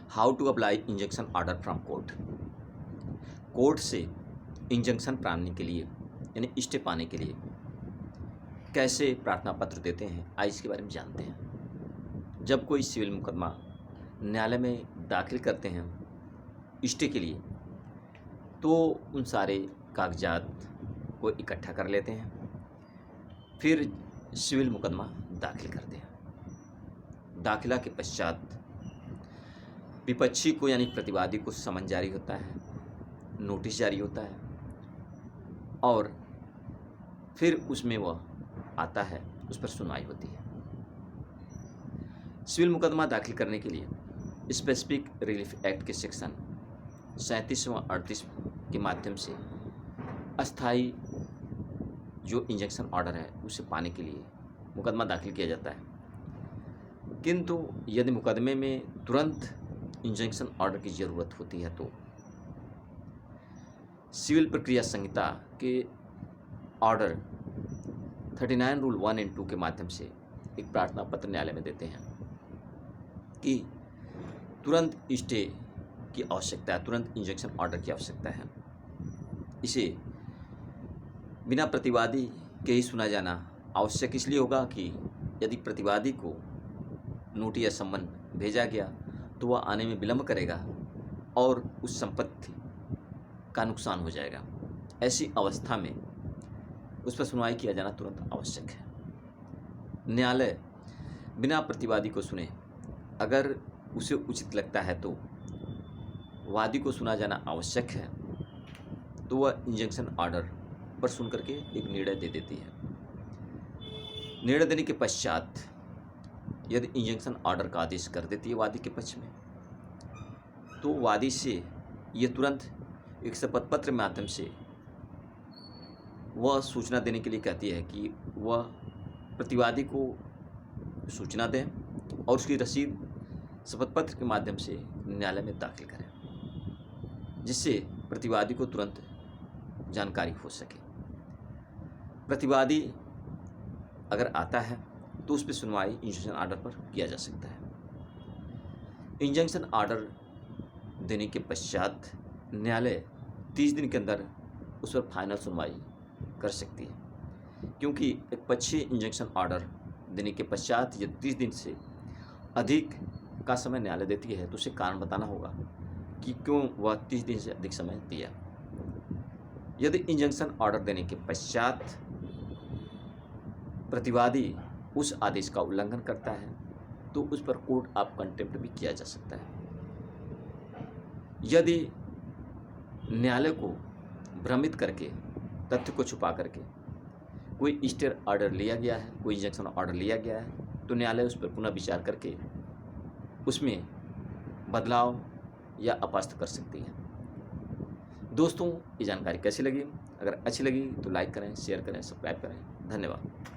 How to apply injection order from court. Court से injunction पाने के लिए यानी स्टे पाने के लिए कैसे प्रार्थना पत्र देते हैं, आइए इसके बारे में जानते हैं। जब कोई सिविल मुकदमा न्यायालय में दाखिल करते हैं स्टे के लिए, तो उन सारे कागजात को इकट्ठा कर लेते हैं, फिर सिविल मुकदमा दाखिल करते हैं। दाखिला के पश्चात विपक्षी को यानी प्रतिवादी को समन जारी होता है, नोटिस जारी होता है और फिर उसमें वह आता है, उस पर सुनवाई होती है। सिविल मुकदमा दाखिल करने के लिए स्पेसिफिक रिलीफ एक्ट के सेक्शन 37 व 38 के माध्यम से अस्थाई जो इंजेक्शन ऑर्डर है उसे पाने के लिए मुकदमा दाखिल किया जाता है। किंतु यदि मुकदमे में तुरंत इंजेक्शन ऑर्डर की ज़रूरत होती है तो सिविल प्रक्रिया संहिता के ऑर्डर 39 रूल 1 एंड 2 के माध्यम से एक प्रार्थना पत्र न्यायालय में देते हैं कि तुरंत स्टे की आवश्यकता है, तुरंत इंजेक्शन ऑर्डर की आवश्यकता है। इसे बिना प्रतिवादी के ही सुना जाना आवश्यक इसलिए होगा कि यदि प्रतिवादी को नोटिस या सम्मन भेजा गया तो वह आने में विलंब करेगा और उस संपत्ति का नुकसान हो जाएगा। ऐसी अवस्था में उस पर सुनवाई किया जाना तुरंत आवश्यक है। न्यायालय बिना प्रतिवादी को सुने अगर उसे उचित लगता है तो वादी को सुना जाना आवश्यक है, तो वह इंजेक्शन ऑर्डर पर सुन करके एक निर्णय दे देती है। निर्णय देने के पश्चात यदि इंजेक्शन ऑर्डर का आदेश कर देती है वादी के पक्ष में, तो वादी से ये तुरंत एक शपथ पत्र के माध्यम से वह सूचना देने के लिए कहती है कि वह प्रतिवादी को सूचना दें और उसकी रसीद शपथ पत्र के माध्यम से न्यायालय में दाखिल करें, जिससे प्रतिवादी को तुरंत जानकारी हो सके। प्रतिवादी अगर आता है तो उस पर सुनवाई इंजेक्शन ऑर्डर पर किया जा सकता है। इंजेक्शन ऑर्डर देने के पश्चात न्यायालय 30 दिन के अंदर उस पर फाइनल सुनवाई कर सकती है, क्योंकि एक पक्षीय इंजेक्शन ऑर्डर देने के पश्चात यदि 30 दिन से अधिक का समय न्यायालय देती है तो उसे कारण बताना होगा कि क्यों वह 30 दिन से अधिक समय दिया। यदि इंजेक्शन ऑर्डर देने के पश्चात प्रतिवादी उस आदेश का उल्लंघन करता है तो उस पर कोर्ट ऑफ कंटेम्प्ट भी किया जा सकता है। यदि न्यायालय को भ्रमित करके, तथ्य को छुपा करके कोई स्टे ऑर्डर लिया गया है, कोई इंजेक्शन ऑर्डर लिया गया है, तो न्यायालय उस पर पुनः विचार करके उसमें बदलाव या अपस्त कर सकती है। दोस्तों, ये जानकारी कैसी लगी? अगर अच्छी लगी तो लाइक करें, शेयर करें, सब्सक्राइब करें। धन्यवाद।